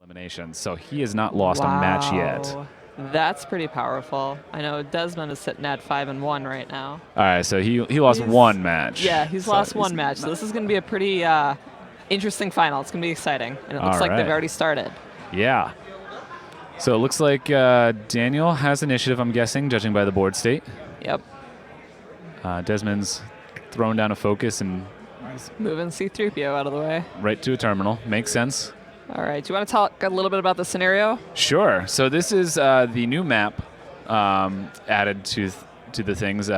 eliminations, so he has not lost a match yet. That's pretty powerful. I know Desmond is sitting at 5-1 right now. All right, so he lost one match. Yeah, he's lost one match. So this is going to be a pretty interesting final. It's going to be exciting, and it looks like they've already started. Yeah. So it looks like Daniel has initiative, I'm guessing, judging by the board state. Yep. Desmond's throwing down a focus and moving C-3PO out of the way. Right to a terminal. Makes sense. All right. Do you want to talk a little bit about the scenario? Sure. So this is the new map added to the things,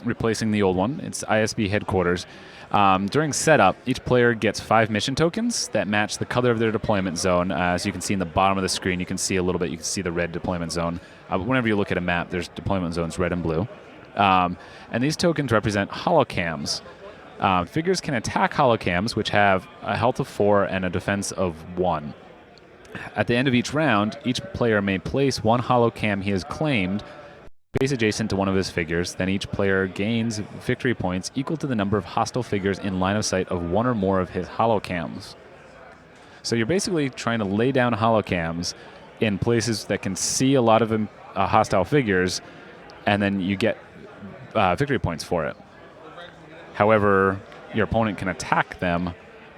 replacing the old one. It's ISB headquarters. During setup, each player gets 5 mission tokens that match the color of their deployment zone. As you can see in the bottom of the screen, you can see a little bit. You can see the red deployment zone. Whenever you look at a map, there's deployment zones red and blue. And these tokens represent HoloCams. Figures can attack HoloCams, which have a health of 4 and a defense of 1. At the end of each round, each player may place one HoloCam he has claimed base adjacent to one of his figures. Then each player gains victory points equal to the number of hostile figures in line of sight of one or more of his HoloCams. So you're basically trying to lay down HoloCams in places that can see a lot of hostile figures, and then you get victory points for it. However, your opponent can attack them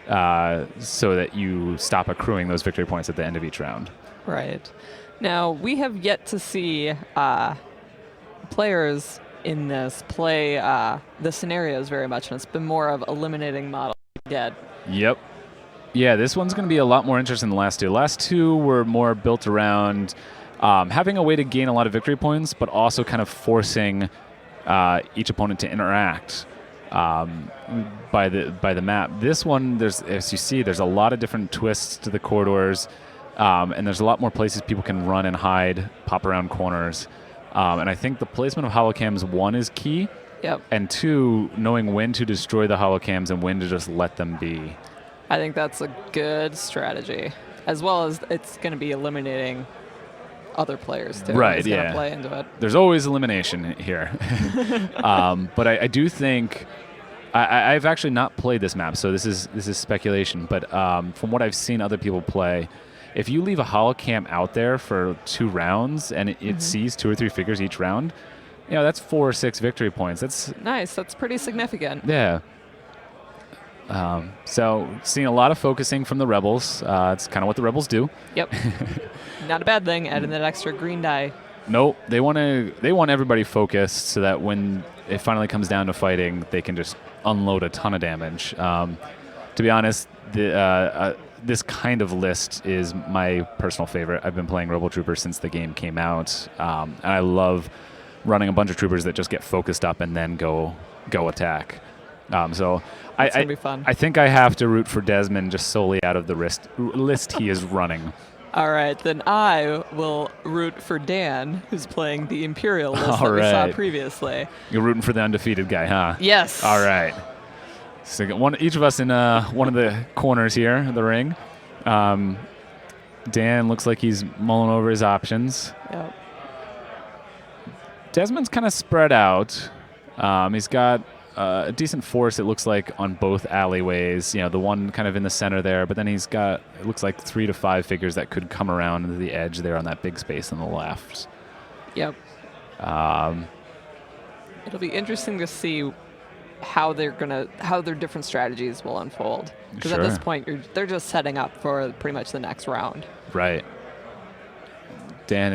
so that you stop accruing those victory points at the end of each round. Right. Now, we have yet to see players in this play the scenarios very much, and it's been more of eliminating model dead. Yep. Yeah, this one's going to be a lot more interesting than the last two. Last two were more built around having a way to gain a lot of victory points, but also kind of forcing each opponent to interact by the map. This one, as you see, there's a lot of different twists to the corridors, and there's a lot more places people can run and hide, pop around corners. And I think the placement of HoloCams, 1, is key. Yep. And 2, knowing when to destroy the HoloCams and when to just let them be. I think that's a good strategy, as well as it's going to be eliminating other players too. Right, yeah. Play into it. There's always elimination here. But I do think I've actually not played this map, so this is speculation. But from what I've seen other people play, if you leave a HoloCam out there for 2 rounds and it sees 2 or 3 figures each round, that's 4 or 6 victory points. That's nice. That's pretty significant. Yeah. So seeing a lot of focusing from the Rebels. It's kind of what the Rebels do. Yep. Not a bad thing, adding that extra green die. Nope. They want everybody focused so that when it finally comes down to fighting, they can just unload a ton of damage. To be honest, this kind of list is my personal favorite. I've been playing Rebel Troopers since the game came out, and I love running a bunch of troopers that just get focused up and then go attack. So it's gonna be fun. I think I have to root for Desmond just solely out of the list he is running. All right, then I will root for Dan, who's playing the Imperial list that we saw previously. You're rooting for the undefeated guy, huh? Yes. All right. So each of us in one of the corners here of the ring. Dan looks like he's mulling over his options. Yep. Desmond's kind of spread out. He's got a decent force, it looks like, on both alleyways. The one kind of in the center there, but then he's got, it looks like 3 to 5 figures that could come around to the edge there on that big space on the left. Yep. It'll be interesting to see how their different strategies will unfold. Because at this point, they're just setting up for pretty much the next round. Right. Dan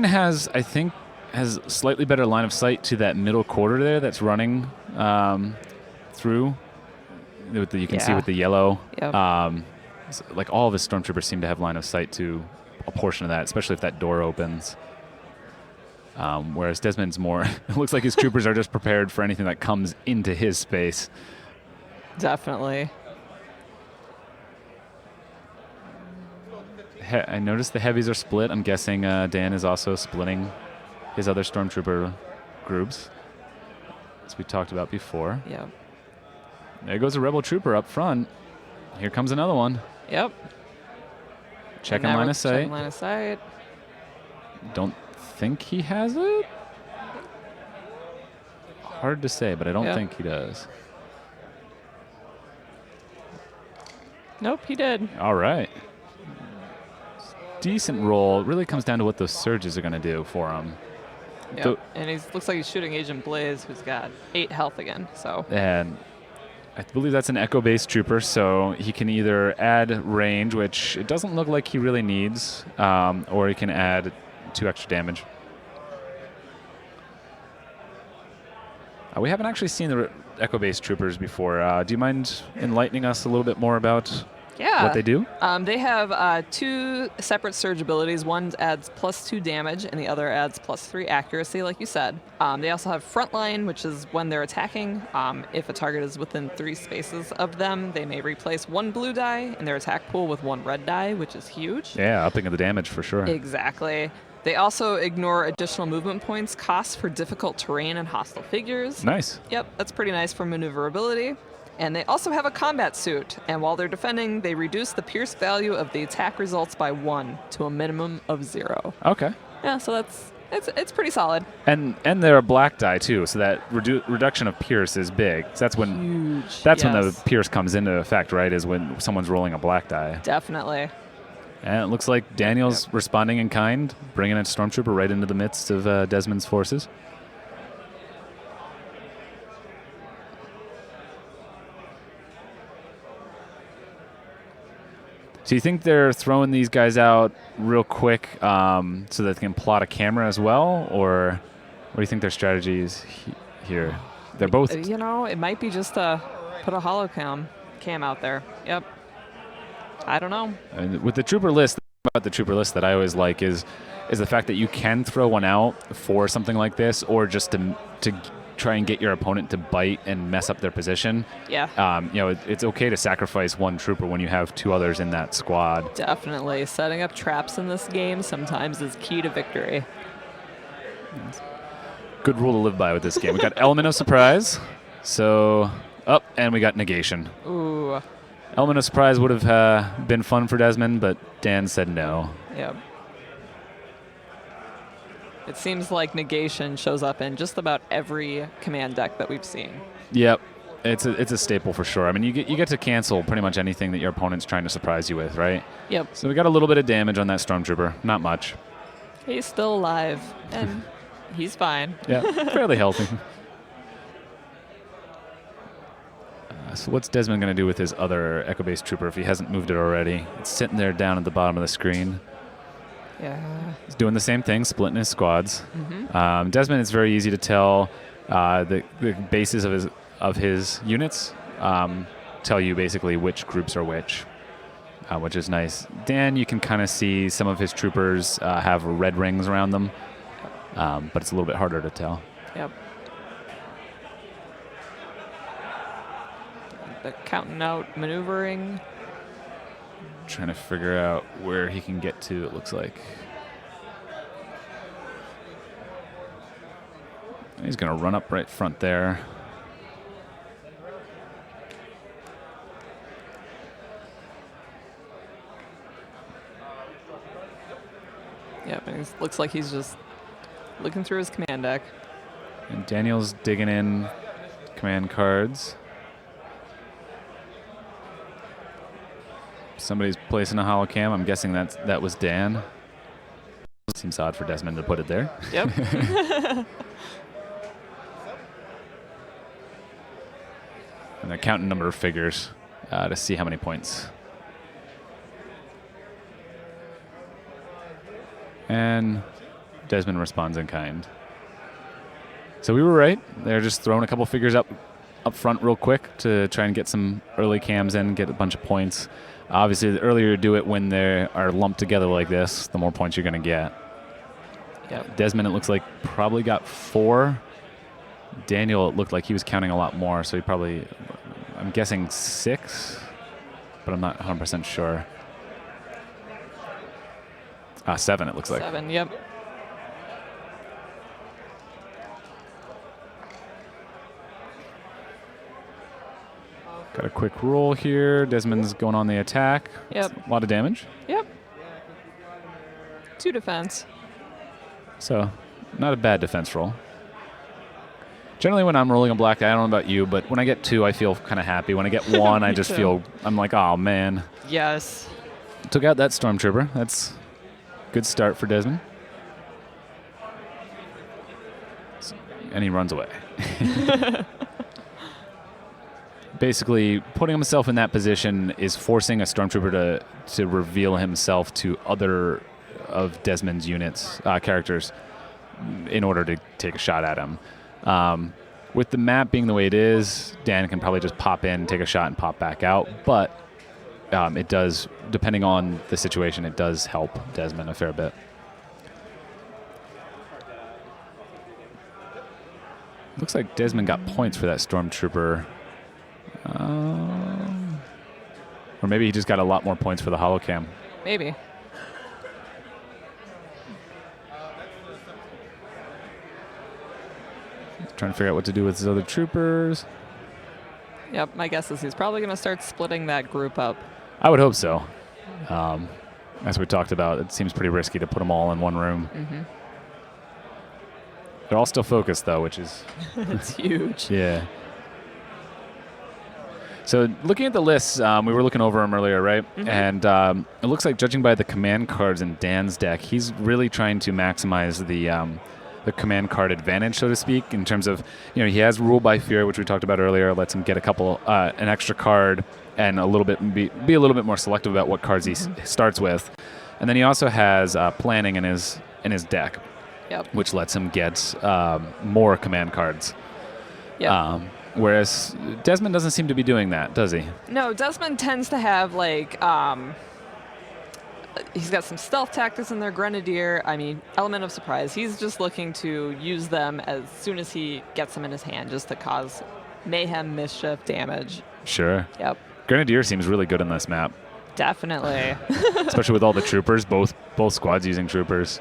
has, I think, has slightly better line of sight to that middle quarter there that's running through. You can see with the yellow. Yep. Like all of his stormtroopers seem to have line of sight to a portion of that, especially if that door opens. Whereas Desmond's more, it looks like his troopers are just prepared for anything that comes into his space. Definitely. I noticed the heavies are split. I'm guessing Dan is also splitting his other stormtrooper groups, as we talked about before. Yep. There goes a rebel trooper up front. Here comes another one. Yep. Checking line of sight. Checking line of sight. Don't think he has it. Hard to say, but I don't think he does. Nope, he did. All right. Decent roll. It really comes down to what those surges are going to do for him. Yep. And he looks like he's shooting Agent Blaze, who's got 8 health again. So. And I believe that's an echo-based trooper, so he can either add range, which it doesn't look like he really needs, or he can add 2 extra damage. We haven't actually seen the echo-based troopers before. Do you mind enlightening us a little bit more about what they do? They have 2 separate surge abilities. One adds +2 damage, and the other adds +3 accuracy, like you said. They also have frontline, which is when they're attacking. If a target is within 3 spaces of them, they may replace 1 blue die in their attack pool with 1 red die, which is huge. Yeah, upping the damage for sure. Exactly. They also ignore additional movement points costs for difficult terrain and hostile figures. Nice. Yep, that's pretty nice for maneuverability. And they also have a combat suit, and while they're defending, they reduce the pierce value of the attack results by 1 to a minimum of 0. Okay. Yeah, so it's pretty solid. And they're a black die too, so that reduction of pierce is big. So that's when Huge. when the pierce comes into effect, right? Is when someone's rolling a black die. Definitely. And it looks like Daniel's responding in kind, bringing a stormtrooper right into the midst of Desmond's forces. So you think they're throwing these guys out real quick so that they can plot a camera as well? Or what do you think their strategy is here? They're both... You know, it might be just to put a HoloCam out there. Yep. I don't know. And with the trooper list, about the trooper list that I always like is the fact that you can throw one out for something like this, or just to try and get your opponent to bite and mess up their position. Yeah. You know, it's okay to sacrifice 1 trooper when you have 2 others in that squad. Definitely. Setting up traps in this game sometimes is key to victory. Good rule to live by with this game. We got element of surprise. So and we got negation. Ooh. Element of surprise would have been fun for Desmond, but Dan said no. Yep. It seems like negation shows up in just about every command deck that we've seen. Yep. It's a staple for sure. I mean, you get to cancel pretty much anything that your opponent's trying to surprise you with, right? Yep. So we got a little bit of damage on that stormtrooper. Not much. He's still alive, and he's fine. Yeah, fairly healthy. So what's Desmond going to do with his other echo-based trooper if he hasn't moved it already? It's sitting there down at the bottom of the screen. Yeah. He's doing the same thing, splitting his squads. Mm-hmm. Desmond, it's very easy to tell the bases of his units tell you basically which groups are which is nice. Dan, you can kind of see some of his troopers have red rings around them, but it's a little bit harder to tell. Yep. They're counting out maneuvering. Trying to figure out where he can get to, it looks like. He's going to run up right front there. Yep, and it looks like he's just looking through his command deck. And Daniel's digging in command cards. Somebody's placing a HoloCam. I'm guessing that was Dan. Seems odd for Desmond to put it there. Yep. And they're counting number of figures to see how many points. And Desmond responds in kind. So we were right. They're just throwing a couple figures up front real quick to try and get some early cams in, get a bunch of points. Obviously, the earlier you do it when they are lumped together like this, the more points you're going to get. Yep. Desmond, it looks like, probably got 4. Daniel, it looked like he was counting a lot more, so he probably, I'm guessing 6, but I'm not 100% sure. 7, it looks like. 7, yep. Got a quick roll here. Desmond's going on the attack. Yep. A lot of damage. Yep. 2 defense. So, not a bad defense roll. Generally, when I'm rolling a black die, I don't know about you, but when I get 2, I feel kind of happy. When I get 1, I just feel, I'm like, oh, man. Yes. Took out that Stormtrooper. That's a good start for Desmond. And he runs away. Basically, putting himself in that position is forcing a Stormtrooper to reveal himself to other of Desmond's units, characters, in order to take a shot at him. With the map being the way it is, Dan can probably just pop in, take a shot, and pop back out. But it does, depending on the situation, it does help Desmond a fair bit. Looks like Desmond got points for that Stormtrooper. Or maybe he just got a lot more points for the HoloCam. Maybe. Trying to figure out what to do with his other troopers. Yep, my guess is he's probably going to start splitting that group up. I would hope so. As we talked about, it seems pretty risky to put them all in one room. Mm-hmm. They're all still focused, though, which is... It's huge. Yeah. So looking at the lists, we were looking over them earlier, right? Mm-hmm. And it looks like, judging by the command cards in Dan's deck, he's really trying to maximize the command card advantage, so to speak, in terms of, he has Rule by Fear, which we talked about earlier, lets him get an extra card and a little bit be a little bit more selective about what cards he starts with. And then he also has Planning in his deck, which lets him get more command cards. Yep. Whereas Desmond doesn't seem to be doing that, does he? No, Desmond tends to have, he's got some stealth tactics in there, Grenadier, Element of Surprise. He's just looking to use them as soon as he gets them in his hand, just to cause mayhem, mischief, damage. Sure. Yep. Grenadier seems really good on this map. Definitely. Especially with all the troopers, both squads using troopers.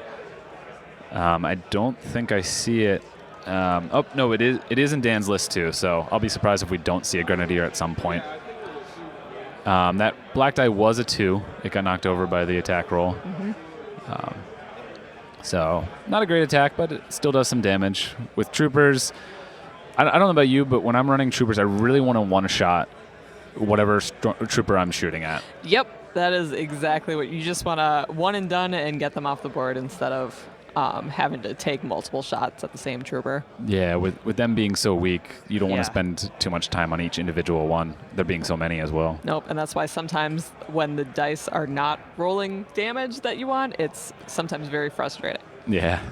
I don't think I see it. Oh, no, it is in Dan's list too, so I'll be surprised if we don't see a Grenadier at some point. That black die was a 2. It got knocked over by the attack roll. Mm-hmm. So not a great attack, but it still does some damage. With troopers, I don't know about you, but when I'm running troopers, I really want to one-shot whatever trooper I'm shooting at. Yep, that is exactly what you just want to one and done and get them off the board instead of having to take multiple shots at the same trooper. Yeah, with them being so weak, you don't want to spend too much time on each individual one. There being so many as well. Nope, and that's why sometimes when the dice are not rolling damage that you want, it's sometimes very frustrating. Yeah.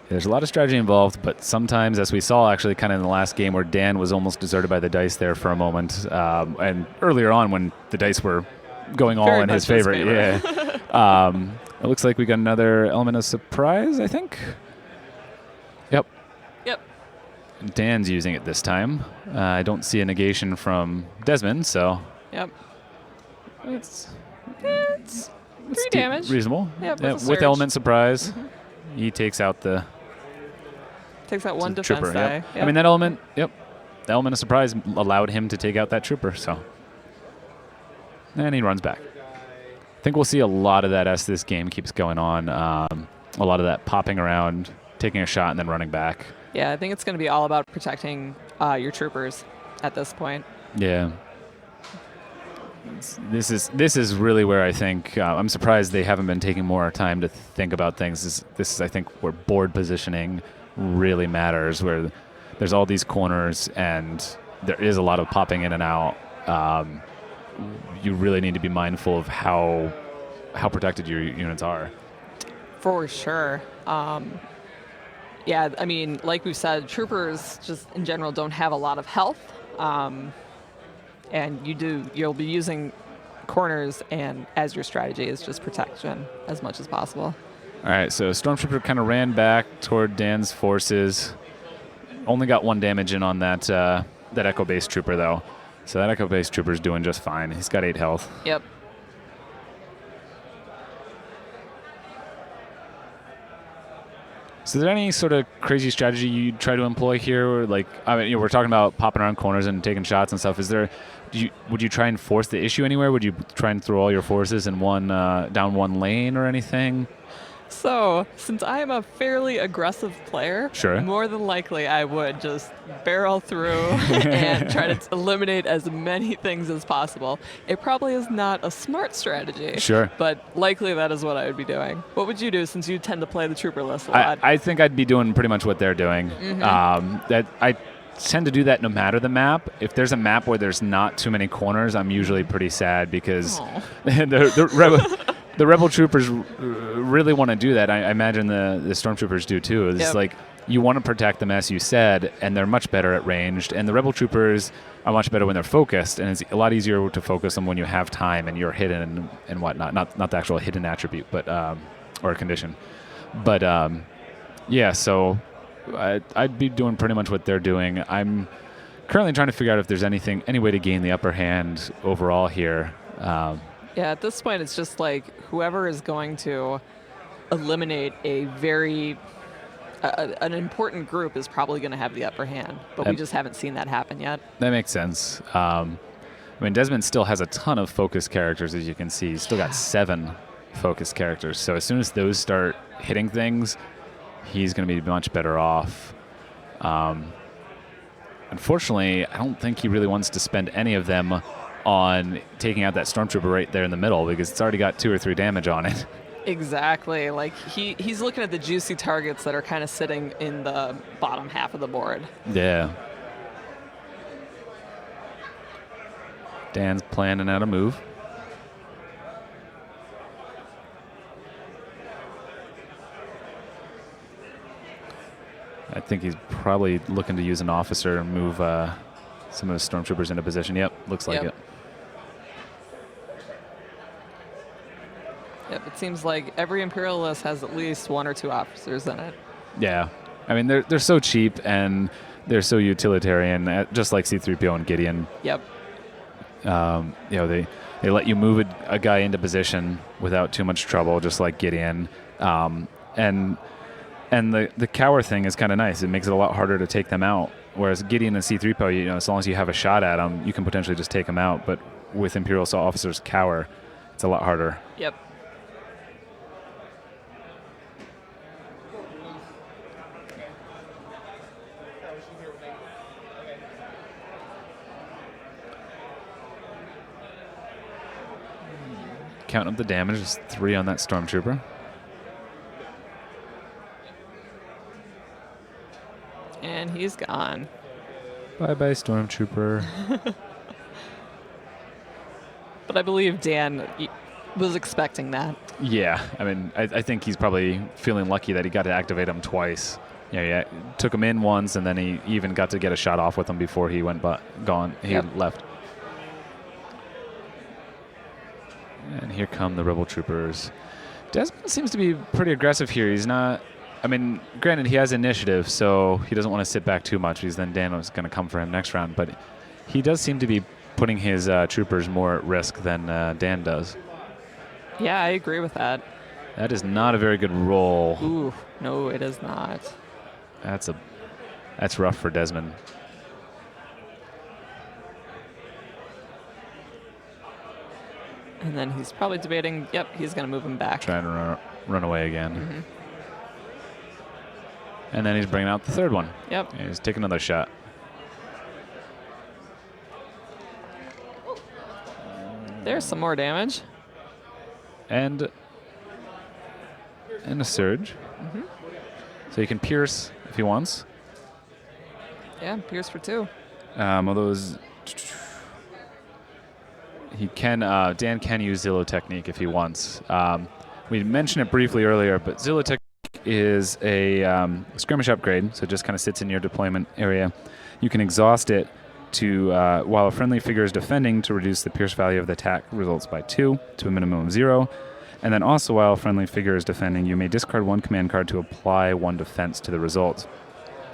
There's a lot of strategy involved, but sometimes, as we saw actually kind of in the last game where Dan was almost deserted by the dice there for a moment, and earlier on when the dice were going all in his favor. Yeah. It looks like we got another Element of Surprise, I think. Yep. Dan's using it this time. I don't see a negation from Desmond, so. Yep. It's 3 damage. Reasonable. Yep, with Element Surprise, he takes out one defense trooper, die. Yep. That element. Yep. The Element of Surprise allowed him to take out that trooper, so. And he runs back. I think we'll see a lot of that as this game keeps going on. A lot of that popping around, taking a shot, and then running back. Yeah, I think it's going to be all about protecting your troopers at this point. Yeah. This is really where I think I'm surprised they haven't been taking more time to think about things. This is I think where board positioning really matters, where there's all these corners and there is a lot of popping in and out. You really need to be mindful of how protected your units are. For sure. Yeah, like we said, troopers just in general don't have a lot of health. And you'll be using corners and as your strategy is just protection as much as possible. All right, so Stormtrooper kind of ran back toward Dan's forces. Only got 1 damage in on that Echo-based trooper, though. So that Echo-based trooper's doing just fine. He's got 8 health. Yep. So is there any sort of crazy strategy you try to employ here? Or we're talking about popping around corners and taking shots and stuff. Would you try and force the issue anywhere? Would you try and throw all your forces in down one lane or anything? So, since I am a fairly aggressive player, Sure. more than likely I would just barrel through and try to eliminate as many things as possible. It probably is not a smart strategy. Sure. But likely that is what I would be doing. What would you do since you tend to play the trooper list a lot? I think I'd be doing pretty much what they're doing. That I tend to do that no matter the map. If there's a map where there's not too many corners, I'm usually pretty sad because the rebel troopers really want to do that. I imagine the stormtroopers do too. It's like you want to protect them, as you said, and they're much better at ranged. And the rebel troopers are much better when they're focused, and it's a lot easier to focus them when you have time and you're hidden and whatnot. Not the actual hidden attribute, but or a condition. But yeah, so I'd be doing pretty much what they're doing. I'm currently trying to figure out if there's any way to gain the upper hand overall here. Yeah, at this point, it's just like whoever is going to eliminate an important group is probably going to have the upper hand, but we just haven't seen that happen yet. That makes sense. I mean, Desmond still has a ton of focus characters, as you can see. He's still got 7 focus characters. So as soon as those start hitting things, he's going to be much better off. Unfortunately, I don't think he really wants to spend any of them on taking out that stormtrooper right there in the middle because it's already got 2 or 3 damage on it. Exactly. Like he's looking at the juicy targets that are kind of sitting in the bottom half of the board. Yeah. Dan's planning out a move. I think he's probably looking to use an officer and move some of his stormtroopers into position. Yep, looks like it. Yep, it seems like every Imperial list has at least 1 or 2 officers in it. Yeah. I mean, they're so cheap and they're so utilitarian, just like C-3PO and Gideon. Yep. You know, they let you move a guy into position without too much trouble, just like Gideon. And the cower thing is kind of nice. It makes it a lot harder to take them out. Whereas Gideon and C-3PO, you know, as long as you have a shot at them, you can potentially just take them out. But with Imperial officers cower, it's a lot harder. Yep. Counting up the damage, there's 3 on that stormtrooper. And he's gone. Bye-bye, stormtrooper. But I believe Dan was expecting that. Yeah, I mean, I think he's probably feeling lucky that he got to activate him twice. Yeah, took him in once, and then he even got to get a shot off with him before he went gone. He left. And here come the rebel troopers. Desmond seems to be pretty aggressive here. He's not. I mean, granted, he has initiative, so he doesn't want to sit back too much because then Dan was going to come for him next round. But he does seem to be putting his troopers more at risk than Dan does. Yeah, I agree with that. That is not a very good roll. Ooh, no, it is not. That's rough for Desmond. And then he's probably debating, yep, he's going to move him back. Trying to run away again. Mm-hmm. And then he's bringing out the third one. Yep. And he's taking another shot. There's some more damage. And a surge. Mm-hmm. So he can pierce if he wants. Yeah, pierce for 2. Although he can, Dan can use Zillow technique if he wants. We mentioned it briefly earlier, but Zillow technique is a skirmish upgrade, so it just kind of sits in your deployment area. You can exhaust it to while a friendly figure is defending to reduce the pierce value of the attack results by 2 to a minimum of 0. And then also while a friendly figure is defending, you may discard 1 command card to apply 1 defense to the result.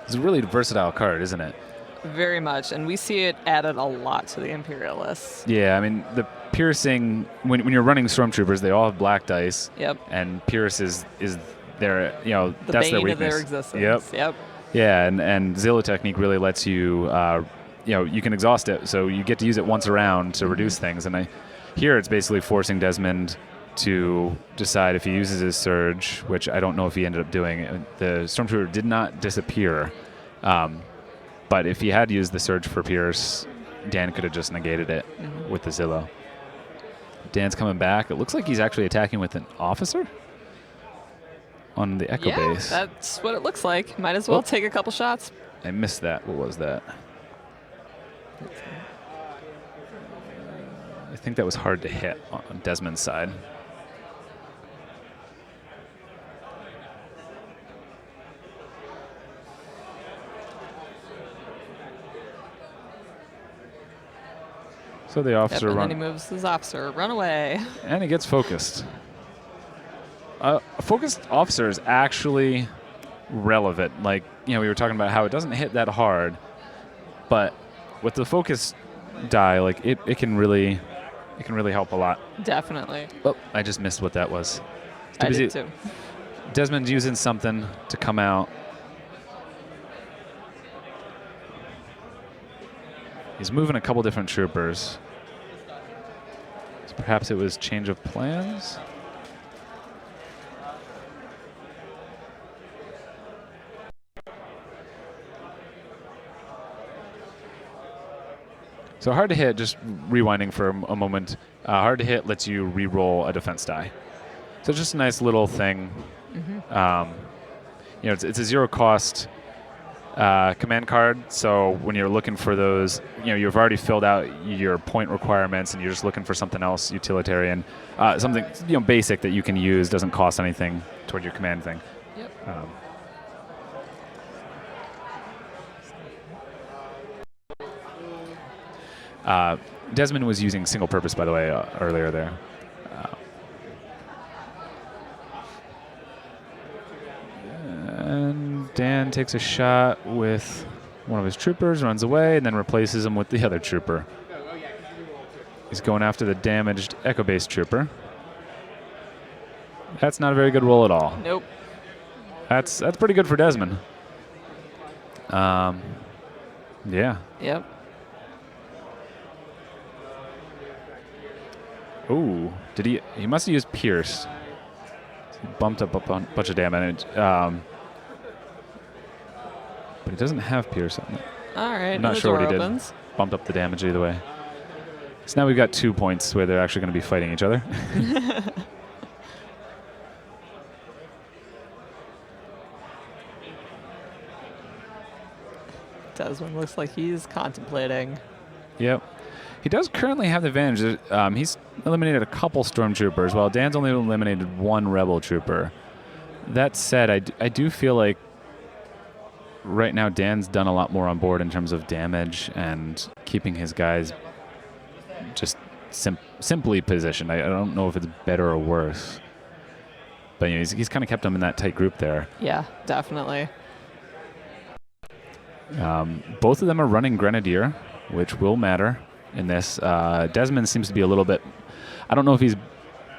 It's a really versatile card, isn't it? Very much, and we see it added a lot to the Imperialists. Yeah, I mean, the piercing, when you're running stormtroopers, they all have black dice. Yep. And pierce is their, The that's their bane weakness. of their existence. Yep. Yeah, and Zillow technique really lets you, you can exhaust it, so you get to use it once around to reduce things. And here it's basically forcing Desmond to decide if he uses his surge, which I don't know if he ended up doing. The Stormtrooper did not disappear, but if he had used the surge for Pierce, Dan could have just negated it with the Zillow. Dan's coming back. It looks like he's actually attacking with an officer on the Echo base. That's what it looks like. Might as well take a couple shots. I missed that. What was that? I think that was hard to hit on Desmond's side. So the officer and then he moves his officer. Run away. And he gets focused. A focused officer is actually relevant. Like, we were talking about how it doesn't hit that hard, but with the focus die, like it can really help a lot. Definitely. Oh, I just missed what that was. I did too. Desmond's using something to come out. He's moving a couple different troopers. So perhaps it was change of plans. So hard to hit, just rewinding for a moment, hard to hit lets you re-roll a defense die. So it's just a nice little thing. It's a zero cost command card, so when you're looking for those, you've already filled out your point requirements and you're just looking for something else utilitarian, something basic that you can use, doesn't cost anything toward your command thing. Yep. Desmond was using single purpose, by the way, earlier there. And Dan takes a shot with one of his troopers, runs away, and then replaces him with the other trooper. He's going after the damaged Echo Base trooper. That's not a very good roll at all. Nope. That's pretty good for Desmond. Yeah. Yep. Ooh, did he must have used Pierce. He bumped up a bunch of damage. But he doesn't have Pierce on it. All right. I'm not sure what he did. Bumped up the damage either way. So now we've got 2 points where they're actually going to be fighting each other. Desmond looks like he's contemplating. Yep. He does currently have the advantage. He's eliminated a couple stormtroopers, while Dan's only eliminated one rebel trooper. That said, I do feel like right now Dan's done a lot more on board in terms of damage and keeping his guys just simply positioned. I don't know if it's better or worse. But he's kind of kept them in that tight group there. Yeah, definitely. Both of them are running Grenadier, which will matter in this. Desmond seems to be a little bit, I don't know if he's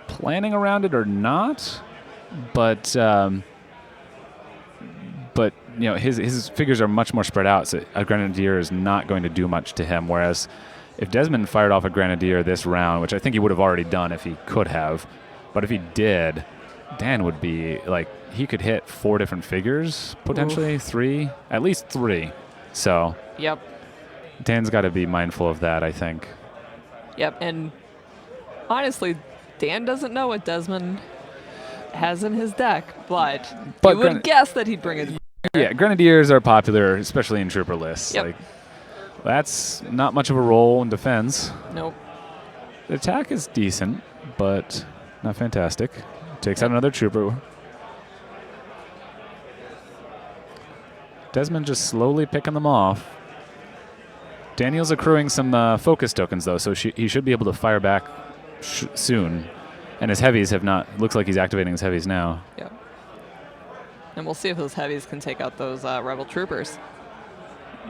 planning around it or not, but his figures are much more spread out, so a Grenadier is not going to do much to him, whereas if Desmond fired off a Grenadier this round, which I think he would have already done if he could have, but if he did, Dan would be, he could hit 4 different figures, potentially. Oof. 3, at least 3. So yep. Dan's got to be mindful of that, I think. Yep, and honestly, Dan doesn't know what Desmond has in his deck, but you would guess that he'd bring it. Yeah, Grenadiers are popular, especially in trooper lists. Yep. That's not much of a role in defense. Nope. The attack is decent, but not fantastic. Takes out another trooper. Desmond just slowly picking them off. Daniel's accruing some focus tokens, though, so he should be able to fire back soon. And his heavies have not. Looks like he's activating his heavies now. Yeah. And we'll see if those heavies can take out those rebel troopers.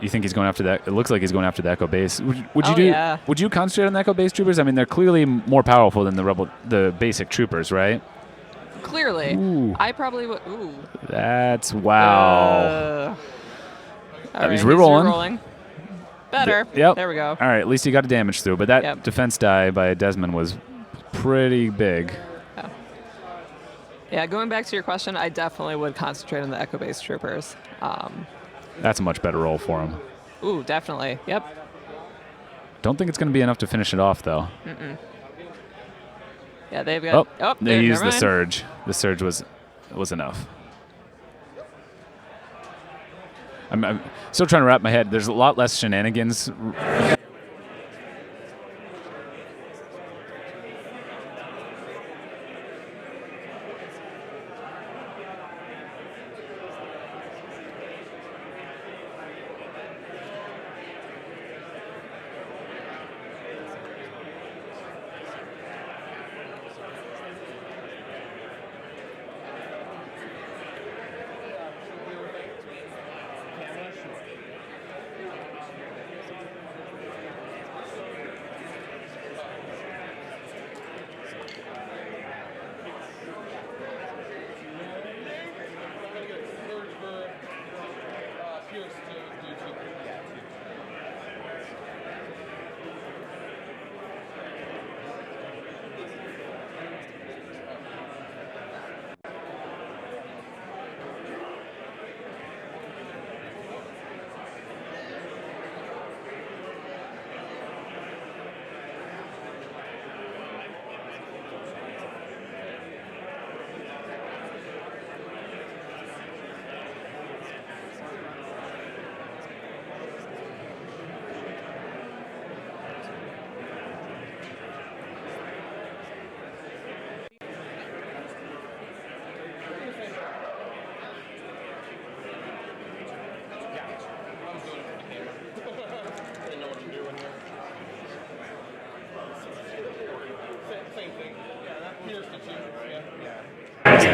You think he's going after that? It looks like he's going after the Echo Base. Would you concentrate on the Echo Base troopers? I mean, they're clearly more powerful than the basic troopers, right? Clearly. Ooh. I probably would. Ooh. That's wow. He's rerolling. Better. Yep. There we go. All right, at least he got a damage through, but that defense die by Desmond was pretty big. Yeah, going back to your question, I definitely would concentrate on the Echo-based troopers. That's a much better roll for him. Ooh, definitely. Yep. Don't think it's going to be enough to finish it off, though. Yeah, they've got... They used the never mind. surge. The surge was enough. I'm still trying to wrap my head. There's a lot less shenanigans.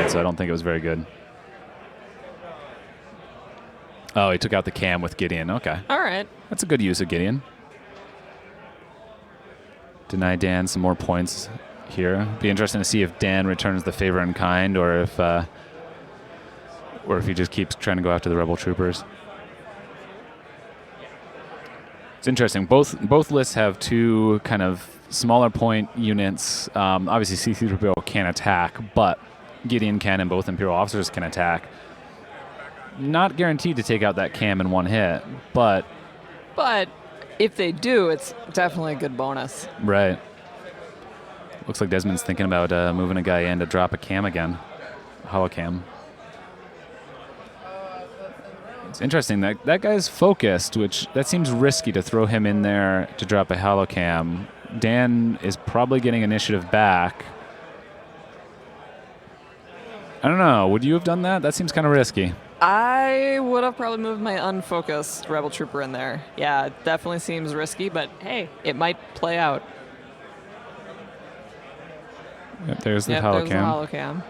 So I don't think it was very good. Oh, he took out the cam with Gideon. Okay. All right. That's a good use of Gideon. Deny Dan some more points here. Be interesting to see if Dan returns the favor in kind, or if he just keeps trying to go after the rebel troopers. It's interesting. Both lists have two kind of smaller point units. Obviously, C-3PO can attack, but Gideon can, and both Imperial officers can attack. Not guaranteed to take out that cam in one hit, but if they do, it's definitely a good bonus. Right. Looks like Desmond's thinking about moving a guy in to drop a cam again. HoloCam. It's interesting that guy's focused, which that seems risky to throw him in there to drop a HoloCam. Dan is probably getting initiative back. I don't know. Would you have done that? That seems kind of risky. I would have probably moved my unfocused rebel trooper in there. Yeah, it definitely seems risky, but hey, it might play out. Yep, there's the Yep, HoloCam. there's the HoloCam.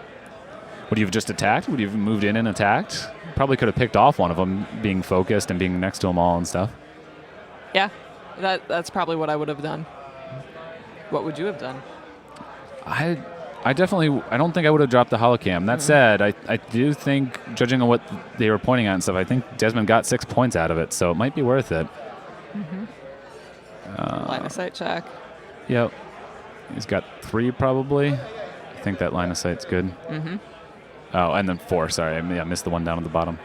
Would you have just attacked? Would you have moved in and attacked? Probably could have picked off one of them, being focused and being next to them all and stuff. Yeah, that's probably what I would have done. What would you have done? I don't think I would have dropped the HoloCam. That said, I do think, judging on what they were pointing at and stuff, I think Desmond got 6 points out of it, so it might be worth it. Line of sight check. Yep. He's got 3 probably. I think that line of sight's good. Oh, and then 4, sorry. I missed the one down at the bottom.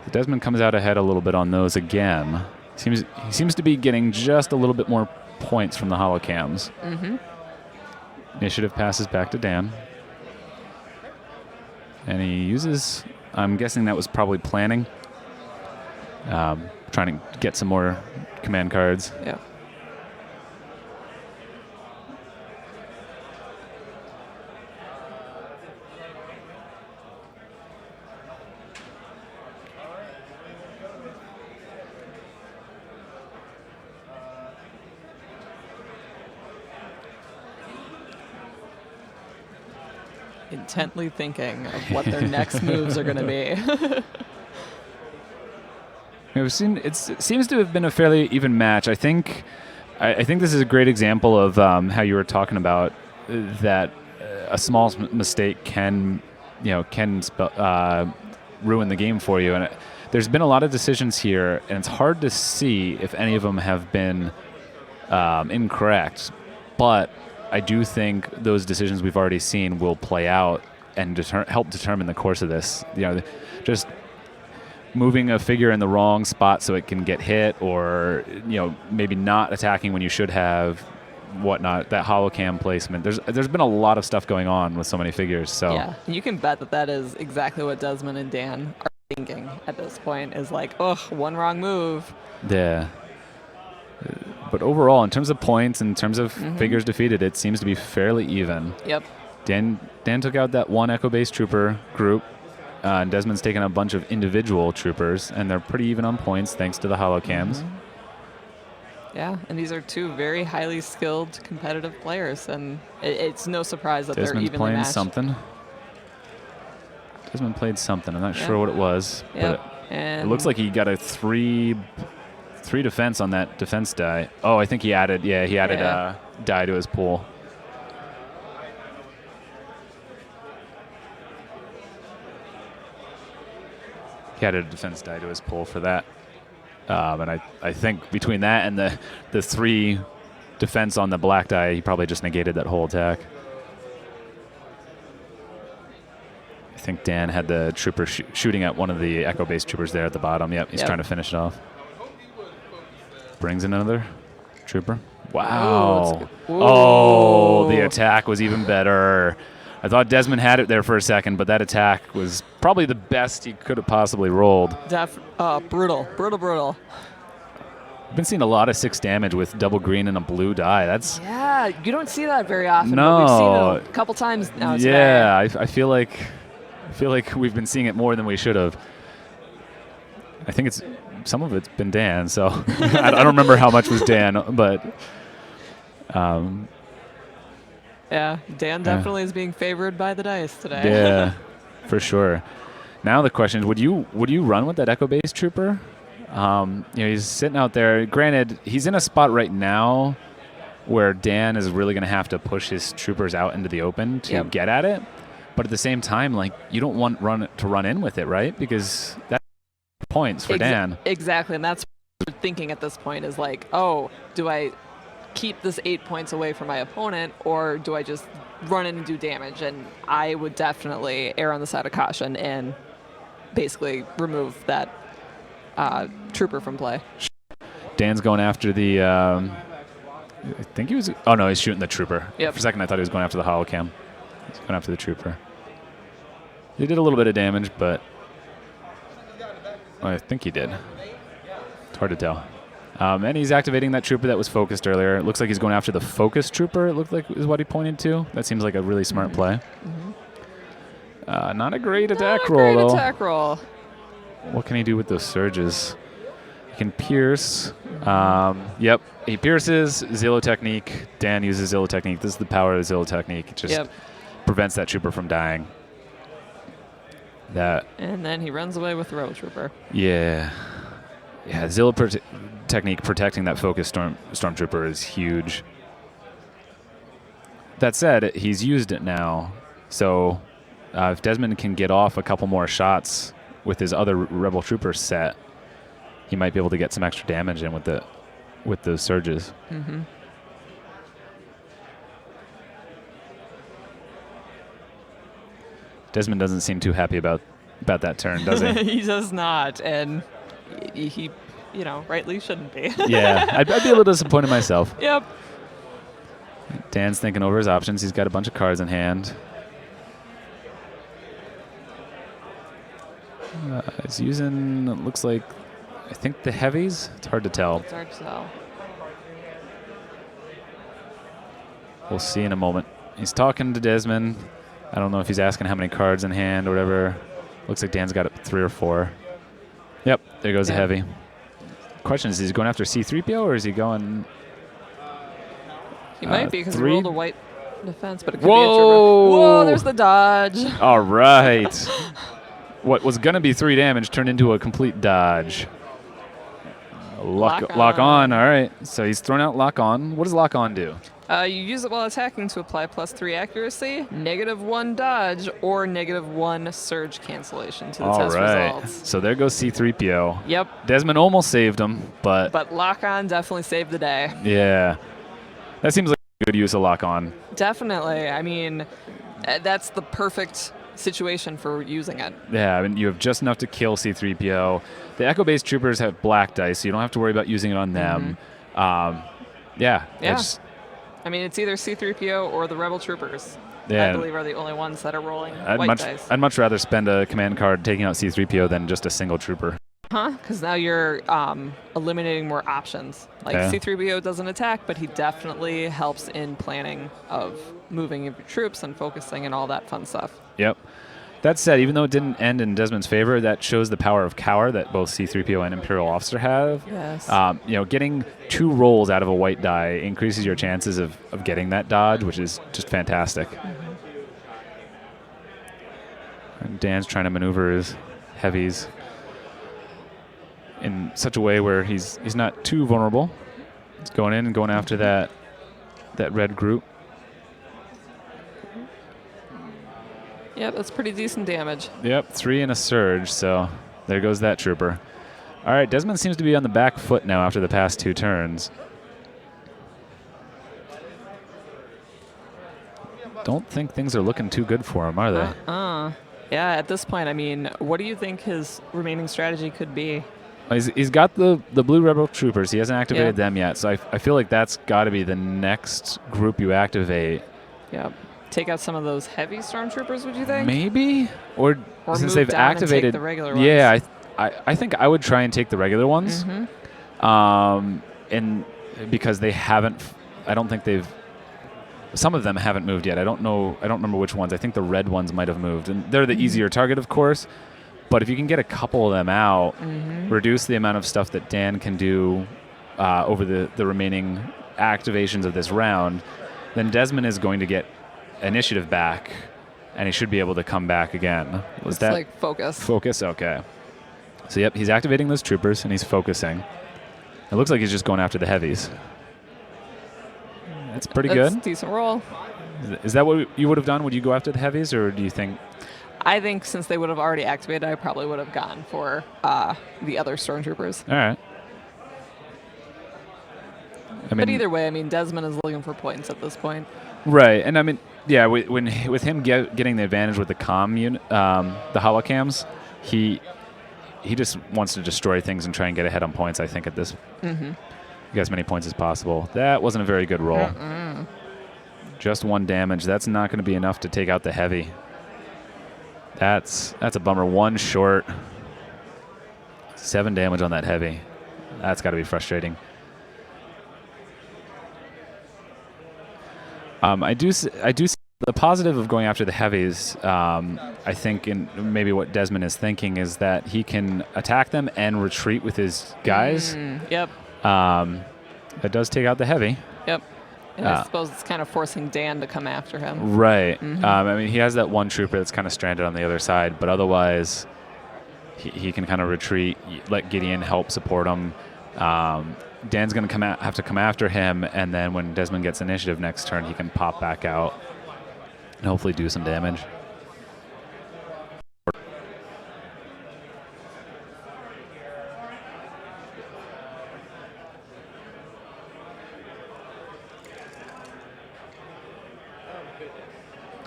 So Desmond comes out ahead a little bit on those again. He seems to be getting just a little bit more points from the HoloCams. Initiative passes back to Dan. And he uses, I'm guessing that was probably planning. Trying to get some more command cards. Yeah. Intently thinking of what their next moves are going to be. It seems to have been a fairly even match. I think this is a great example of how you were talking about that a small mistake can ruin the game for you. And there's been a lot of decisions here, and it's hard to see if any of them have been incorrect. But I do think those decisions we've already seen will play out and help determine the course of this. Just moving a figure in the wrong spot so it can get hit, or maybe not attacking when you should have, whatnot. That HoloCam placement. There's been a lot of stuff going on with so many figures. So yeah, you can bet that is exactly what Desmond and Dan are thinking at this point. Is like, ugh, one wrong move. Yeah. But overall, in terms of points, in terms of figures defeated, it seems to be fairly even. Yep. Dan took out that one Echo-based trooper group. And Desmond's taken a bunch of individual troopers, and they're pretty even on points thanks to the HoloCams. Yeah, and these are two very highly skilled competitive players, and it's no surprise that Desmond's they're evenly playing matched. something. Desmond played something. I'm not sure what it was, Yep. but it looks like he got a three defense on that defense die. Oh, I think he added. Yeah, he added a die to his pool. He added a defense die to his pool for that. And I think between that and the 3 defense on the black die, he probably just negated that whole attack. I think Dan had the trooper shooting at one of the Echo-based troopers there at the bottom. Yep, he's trying to finish it off. Brings in another trooper. Wow. Oh, the attack was even better. I thought Desmond had it there for a second, but that attack was probably the best he could have possibly rolled. Brutal. I've been seeing a lot of 6 damage with double green and a blue die. Yeah, you don't see that very often. No. But we've seen it a couple times now today. Yeah, I feel like we've been seeing it more than we should have. I think some of it's been Dan, so I don't remember how much was Dan, but. Yeah, Dan definitely is being favored by the dice today. Yeah, for sure. Now the question is, would you run with that Echo-based trooper? He's sitting out there. Granted, he's in a spot right now where Dan is really going to have to push his troopers out into the open to get at it. But at the same time, like, you don't want to run in with it, right? Because that's points for Dan. Exactly, and that's what we're thinking at this point is like, oh, do I keep this 8 points away from my opponent, or do I just run in and do damage? And I would definitely err on the side of caution and basically remove that trooper from play. Dan's going after the I think he was, oh no, he's shooting the trooper. Yep. For a second I thought he was going after the HoloCam. He's going after the trooper. He did a little bit of damage, but I think he did. It's hard to tell. And he's activating that trooper that was focused earlier. It looks like he's going after the focused trooper, it looked like is what he pointed to. That seems like a really smart play. Not a great attack roll, though. Attack roll. What can he do with those surges? He can pierce. Yep, he pierces. Zillow technique. Dan uses Zillow technique. This is the power of the Zillow technique. It just prevents that trooper from dying. And then he runs away with the Rebel Trooper. Yeah. Yeah, Zillow technique protecting that focused stormtrooper is huge. That said, he's used it now. So if Desmond can get off a couple more shots with his other Rebel Trooper set, he might be able to get some extra damage in with those surges. Desmond doesn't seem too happy about that turn, does he? He does not, and he rightly shouldn't be. Yeah, I'd be a little disappointed myself. Yep. Dan's thinking over his options. He's got a bunch of cards in hand. He's using, it looks like, I think the heavies? It's hard to tell. It's hard to tell. We'll see in a moment. He's talking to Desmond. I don't know if he's asking how many cards in hand or whatever. Looks like Dan's got 3 or 4. Yep, there goes the heavy. Question is he going after C-3PO or is he going... He might be because he 3? rolled a white defense, but it could be a trooper. Whoa, there's the dodge. All right. What was going to be 3 damage turned into a complete dodge. Lock on. All right. So he's thrown out lock on. What does lock on do? You use it while attacking to apply +3 accuracy, -1 dodge, or -1 surge cancellation to the test results. So there goes C-3PO. Yep. Desmond almost saved him, but... But lock on definitely saved the day. Yeah. That seems like a good use of lock on. Definitely. I mean, that's the perfect situation for using it. Yeah, I mean, you have just enough to kill C-3PO. The Echo-based troopers have black dice, so you don't have to worry about using it on them. Yeah. I mean, it's either C-3PO or the Rebel troopers. Yeah. I believe are the only ones that are rolling white dice. I'd much rather spend a command card taking out C-3PO than just a single trooper. Because now you're eliminating more options. Like C-3PO doesn't attack, but he definitely helps in planning of moving your troops and focusing and all that fun stuff. Yep. That said, even though it didn't end in Desmond's favor, that shows the power of cower that both C-3PO and Imperial Officer have. Yes. Getting 2 rolls out of a white die increases your chances of getting that dodge, which is just fantastic. And Dan's trying to maneuver his heavies in such a way where he's not too vulnerable. He's going in and going after that red group. Yep, that's pretty decent damage. Yep, 3 and a surge, so there goes that trooper. All right, Desmond seems to be on the back foot now after the past 2 turns. Don't think things are looking too good for him, are they? Yeah, at this point, I mean, what do you think his remaining strategy could be? He's got the blue rebel troopers. He hasn't activated them yet, so I feel like that's got to be the next group you activate. Yep. Take out some of those heavy stormtroopers, would you think? Maybe, or since move they've down activated and take the regular ones. Yeah, I think I would try and take the regular ones, and because they haven't, I don't think they've. Some of them haven't moved yet. I don't remember which ones. I think the red ones might have moved, and they're the easier target, of course. But if you can get a couple of them out, reduce the amount of stuff that Dan can do over the remaining activations of this round, then Desmond is going to get initiative back, and he should be able to come back again. Was that like focus? Focus, okay. So yep, he's activating those troopers, and he's focusing. It looks like he's just going after the heavies. That's pretty good. Decent roll. Is that what you would have done? Would you go after the heavies, or do you think? I think since they would have already activated, I probably would have gone for the other stormtroopers. All right. But either way, I mean, Desmond is looking for points at this point. Right, and I mean, yeah, with him getting the advantage with the comm unit, the HoloCams, he just wants to destroy things and try and get ahead on points. I think at this, get as many points as possible. That wasn't a very good roll. Just 1 damage. That's not going to be enough to take out the heavy. That's a bummer. 1 short. 7 damage on that heavy. That's got to be frustrating. I do see the positive of going after the heavies. I think, and maybe what Desmond is thinking is that he can attack them and retreat with his guys. Yep. That does take out the heavy. Yep. And I suppose it's kind of forcing Dan to come after him. Right. I mean, he has that 1 trooper that's kind of stranded on the other side, but otherwise, he can kind of retreat, let Gideon help support him. Dan's going to have to come after him, and then when Desmond gets initiative next turn, he can pop back out and hopefully do some damage.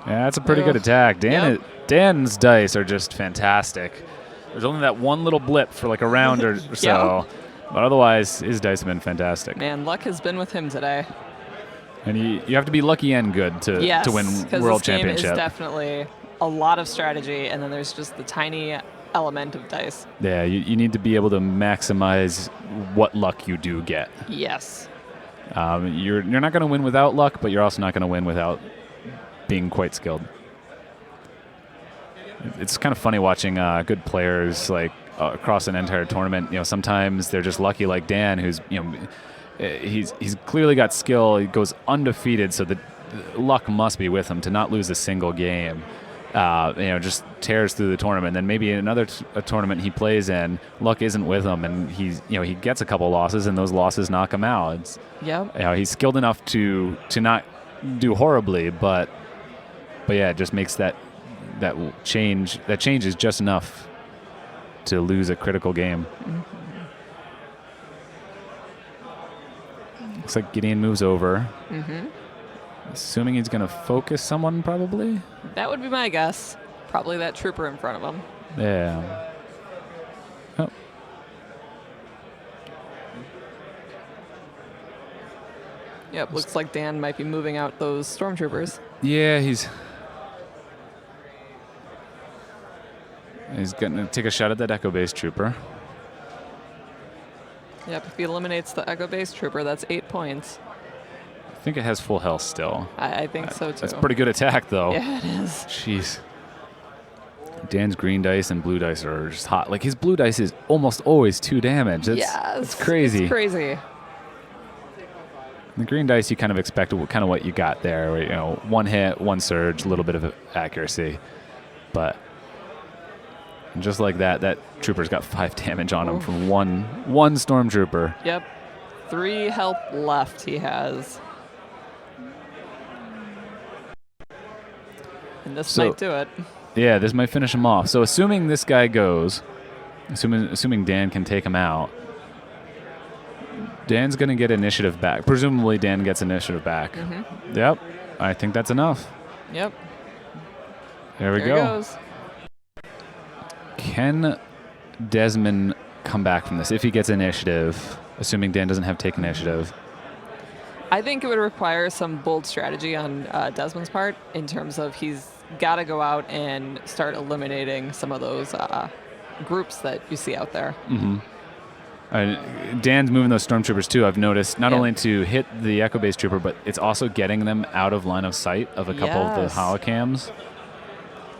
Yeah, that's a pretty good attack. Dan's dice are just fantastic. There's only that 1 little blip for like a round or so. But otherwise, his dice have been fantastic. Man, luck has been with him today. And you have to be lucky and good to win World Championship. This game is definitely a lot of strategy, and then there's just the tiny element of dice. Yeah, you need to be able to maximize what luck you do get. Yes. You're not going to win without luck, but you're also not going to win without being quite skilled. It's kind of funny watching good players like across an entire tournament. You know, sometimes they're just lucky, like Dan, who's he's clearly got skill. He goes undefeated, so the luck must be with him to not lose a single game. Just tears through the tournament. Then maybe in another tournament he plays in, luck isn't with him, and he gets a couple losses, and those losses knock him out. He's skilled enough to not do horribly, but yeah, it just makes that change. That change is just enough to lose a critical game. Looks like Gideon moves over. Assuming he's going to focus someone, probably. That would be my guess. Probably that trooper in front of him. Yeah. Oh. Yep, looks like Dan might be moving out those stormtroopers. Yeah, he's going to take a shot at that Echo Base trooper. Yep, if he eliminates the Echo Base trooper, that's 8 points. I think it has full health still. I think so, too. That's a pretty good attack, though. Yeah, it is. Jeez. Dan's green dice and blue dice are just hot. Like, his blue dice is almost always 2 damage. It's crazy. It's crazy. The green dice, you kind of expect kind of what you got there. Where, 1 hit, 1 surge, a little bit of accuracy. But just like that trooper's got 5 damage on him from one stormtrooper. Yep. 3 health left he has. And this might do it. Yeah, this might finish him off. So assuming this guy goes, assuming Dan can take him out, Dan's going to get initiative back. Presumably Dan gets initiative back. Mm-hmm. Yep. I think that's enough. Yep. There we There go. he goes. Can Desmond come back from this if he gets initiative, assuming Dan doesn't have take initiative? I think it would require some bold strategy on Desmond's part in terms of he's got to go out and start eliminating some of those groups that you see out there. Mm-hmm. Dan's moving those stormtroopers too. I've noticed not only to hit the Echo Base trooper, but it's also getting them out of line of sight of a couple of the HoloCams.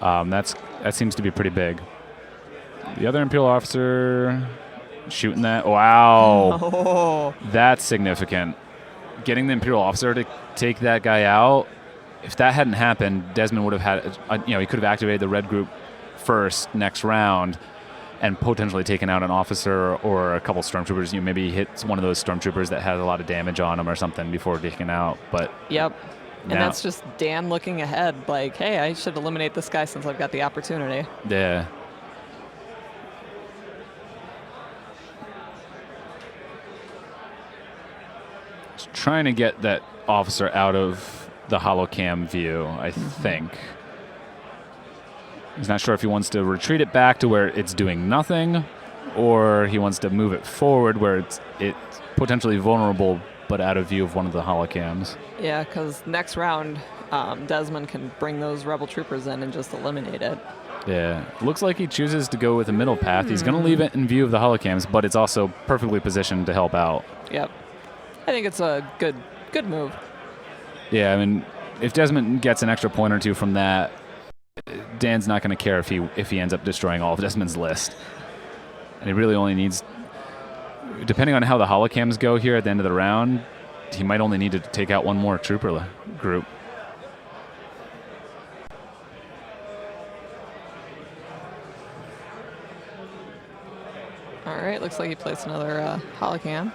That seems to be pretty big. The other Imperial officer shooting that. Wow, Oh. That's significant. Getting the Imperial officer to take that guy out. If that hadn't happened, Desmond would have had. He could have activated the red group first next round, and potentially taken out an officer or a couple stormtroopers. Maybe hit one of those stormtroopers that had a lot of damage on them or something before taking out. But yep. And that's just Dan looking ahead, like, hey, I should eliminate this guy since I've got the opportunity. Yeah. Just trying to get that officer out of the HoloCam view, I think. He's not sure if he wants to retreat it back to where it's doing nothing, or he wants to move it forward where it's potentially vulnerable but out of view of one of the HoloCams. Yeah, because next round, Desmond can bring those rebel troopers in and just eliminate it. Yeah, looks like he chooses to go with a middle path. He's going to leave it in view of the HoloCams, but it's also perfectly positioned to help out. Yep. I think it's a good move. Yeah, I mean, if Desmond gets an extra point or two from that, Dan's not going to care if he ends up destroying all of Desmond's list. And he really only needs, depending on how the HoloCams go here at the end of the round, he might only need to take out one more trooper group. All right, looks like he placed another HoloCam.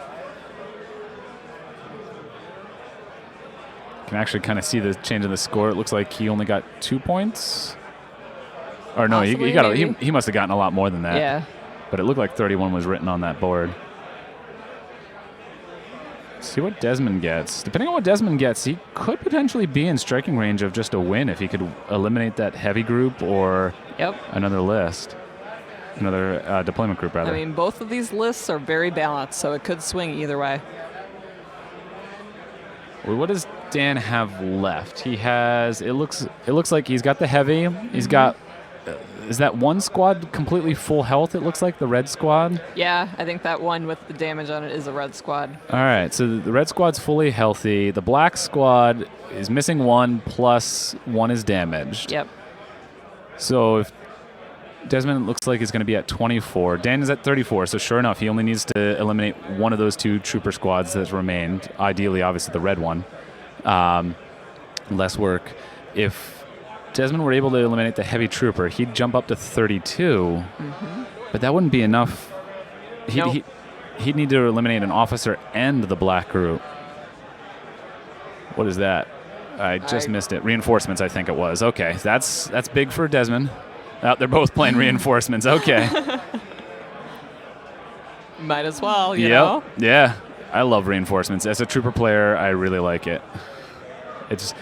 Can actually kind of see the change in the score. It looks like he only got 2 points. Or no, he must have gotten a lot more than that. Yeah. But it looked like 31 was written on that board. See what Desmond gets. Depending on what Desmond gets, he could potentially be in striking range of just a win if he could eliminate that heavy group or another list. Another deployment group, rather. I mean, both of these lists are very balanced, so it could swing either way. Well, what does Dan have left? He has. It looks like he's got the heavy. He's got. Is that one squad completely full health? It looks like the red squad. Yeah, I think that one with the damage on it is a red squad. All right, so the red squad's fully healthy. The black squad is missing 1 plus 1 is damaged. Yep. So if Desmond looks like he's going to be at 24. Dan is at 34, so sure enough, he only needs to eliminate one of those 2 trooper squads that's remained. Ideally, obviously, the red one. Less work. If Desmond were able to eliminate the heavy trooper, he'd jump up to 32, but that wouldn't be enough. He'd need to eliminate an officer and the black group. What is that? I just missed it. Reinforcements, I think it was. Okay, that's big for Desmond. Oh, they're both playing reinforcements. Okay. Might as well, you know? Yeah. I love reinforcements. As a trooper player, I really like it. It's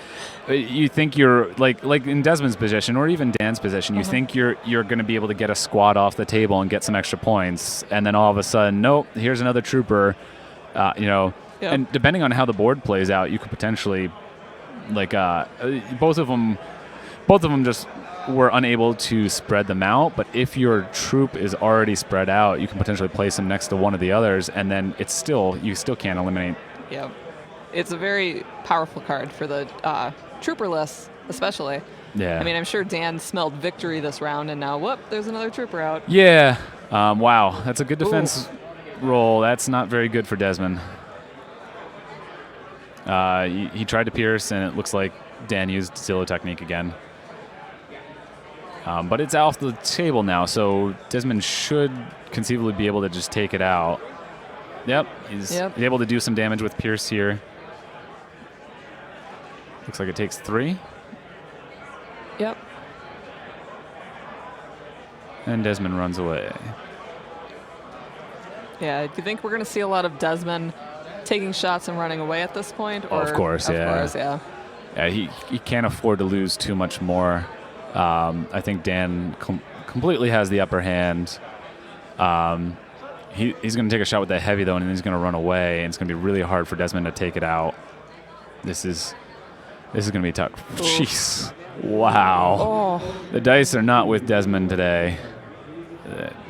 you think you're like in Desmond's position or even Dan's position, you think you're going to be able to get a squad off the table and get some extra points, and then all of a sudden, nope, here's another trooper. And depending on how the board plays out, you could potentially both of them just were unable to spread them out. But if your troop is already spread out, you can potentially place them next to one of the others, and then you still can't eliminate. Yeah, it's a very powerful card for the trooper lists, especially. Yeah. I mean, I'm sure Dan smelled victory this round, and now, whoop, there's another trooper out. Yeah. Wow, that's a good defense roll. That's not very good for Desmond. He tried to pierce, and it looks like Dan used Zillow technique again. But it's off the table now, so Desmond should conceivably be able to just take it out. Yep, he's able to do some damage with pierce here. Looks like it takes 3. Yep. And Desmond runs away. Yeah, do you think we're going to see a lot of Desmond taking shots and running away at this point? Or? Of course, yeah. Yeah, he can't afford to lose too much more. I think Dan completely has the upper hand. He's going to take a shot with that heavy, though, and then he's going to run away, and it's going to be really hard for Desmond to take it out. This is going to be tough. Jeez. Wow. Oh. The dice are not with Desmond today.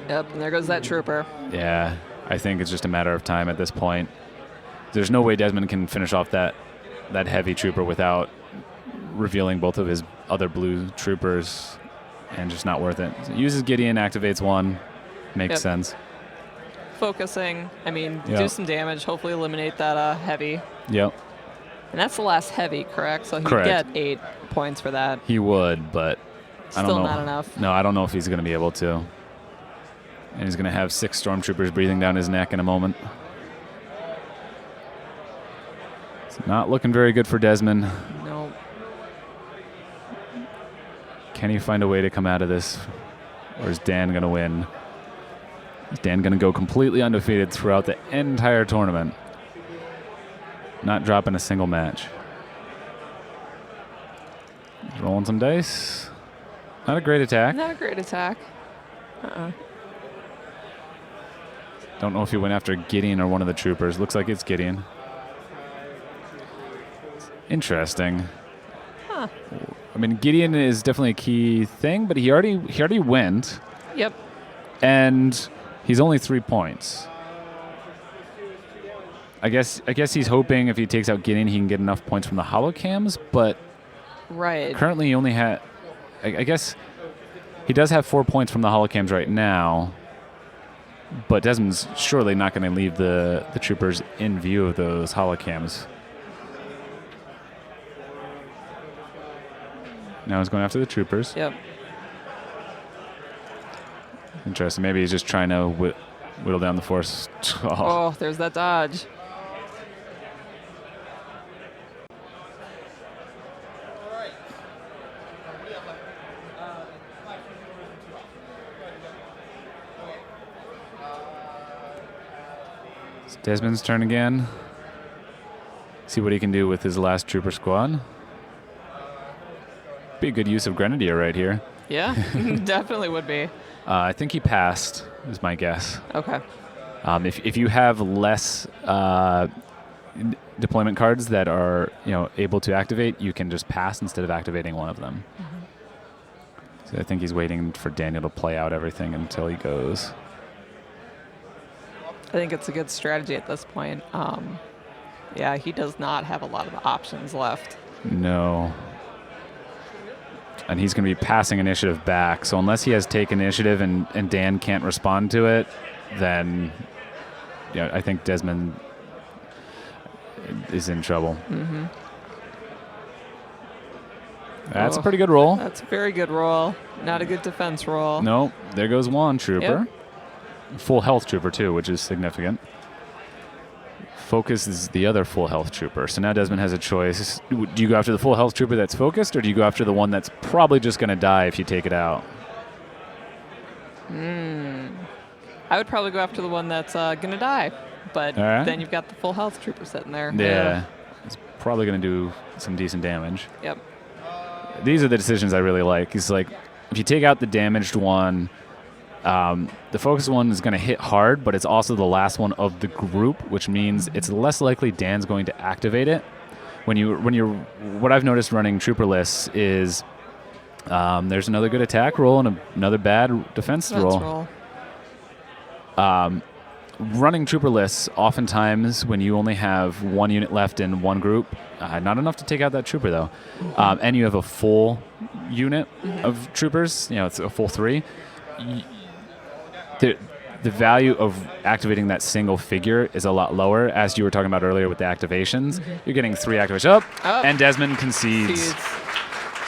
Yep, and there goes that trooper. Yeah, I think it's just a matter of time at this point. There's no way Desmond can finish off that heavy trooper without revealing both of his other blue troopers, and just not worth it. So uses Gideon, activates 1. Makes sense. Focusing. I mean, do some damage, hopefully eliminate that heavy. Yep. And that's the last heavy, correct? So he'd get 8 points for that. He would, but I don't know. Still not enough. No, I don't know if he's going to be able to. And he's going to have 6 stormtroopers breathing down his neck in a moment. It's not looking very good for Desmond. No. Can he find a way to come out of this? Or is Dan going to win? Is Dan going to go completely undefeated throughout the entire tournament? Not dropping a single match. He's rolling some dice. Not a great attack. Not a great attack. Don't know if he went after Gideon or one of the troopers. Looks like it's Gideon. Interesting. Huh. I mean, Gideon is definitely a key thing, but he already went. Yep. And he's only 3 points. I guess he's hoping if he takes out Gideon, he can get enough points from the HoloCams, but currently he only had... I guess he does have 4 points from the HoloCams right now, but Desmond's surely not going to leave the troopers in view of those HoloCams. Now he's going after the troopers. Yep. Interesting. Maybe he's just trying to whittle down the force. Oh, there's that dodge. It's Desmond's turn again. See what he can do with his last trooper squad. Be a good use of Grenadier right here. Yeah, definitely would be. I think he passed, is my guess. Okay. If you have less deployment cards that are able to activate, you can just pass instead of activating one of them. So I think he's waiting for Daniel to play out everything until he goes. I think it's a good strategy at this point. Yeah, he does not have a lot of options left. No. And he's going to be passing initiative back. So unless he has take initiative and Dan can't respond to it, then I think Desmond is in trouble. Mm-hmm. That's a pretty good roll. That's a very good roll. Not a good defense roll. No, there goes one trooper. Yep. Full health trooper, too, which is significant. Focus is the other full health trooper. So now Desmond has a choice. Do you go after the full health trooper that's focused, or do you go after the one that's probably just going to die if you take it out? I would probably go after the one that's going to die. But then you've got the full health trooper sitting there. Yeah. probably going to do some decent damage. Yep. These are the decisions I really like. He's like, if you take out the damaged one, the focused one is going to hit hard, but it's also the last one of the group, which means it's less likely Dan's going to activate it. What I've noticed running trooper lists is there's another good attack roll and another bad defense roll. Running trooper lists, oftentimes when you only have one unit left in one group, not enough to take out that trooper though, and you have a full unit of troopers, it's a full 3, the value of activating that single figure is a lot lower, as you were talking about earlier with the activations. You're getting 3 activations. And Desmond concedes.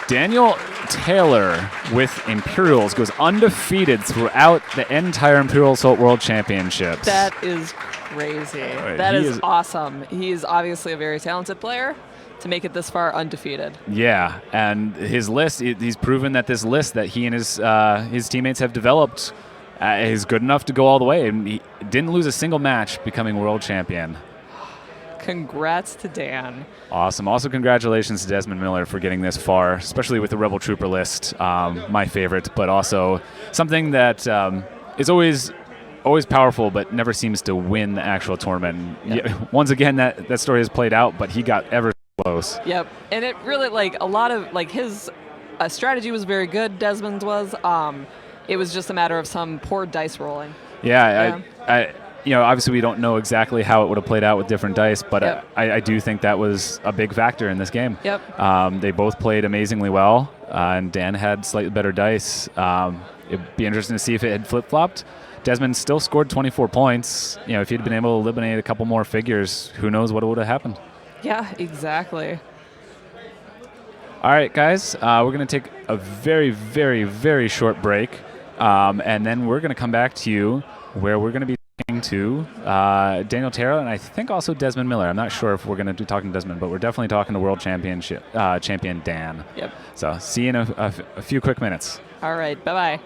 Daniel Taylor with Imperials goes undefeated throughout the entire Imperial Assault World Championships. That is crazy. That is awesome. He's obviously a very talented player to make it this far undefeated. Yeah, and his list, he's proven that this list that he and his teammates have developed is good enough to go all the way. And he didn't lose a single match becoming world champion. Congrats to Dan. Awesome. Also, congratulations to Desmond Miller for getting this far, especially with the Rebel Trooper list, my favorite, but also something that is always powerful, but never seems to win the actual tournament. Yep. Yeah, once again, that story has played out, but he got ever so close. Yep. And it really, a lot of, his strategy was very good, Desmond's was. It was just a matter of some poor dice rolling. Yeah. Obviously we don't know exactly how it would have played out with different dice, but I do think that was a big factor in this game. Yep. They both played amazingly well, and Dan had slightly better dice. It'd be interesting to see if it had flip-flopped. Desmond still scored 24 points. If he'd been able to eliminate a couple more figures, who knows what would have happened. Yeah, exactly. All right, guys, we're going to take a very, very, very short break, and then we're going to come back to you where we're going to be talking to Daniel Taylor and I think also Desmond Miller. I'm not sure if we're going to be talking to Desmond, but we're definitely talking to world champion Dan. Yep. So see you in a few quick minutes. All right, bye-bye.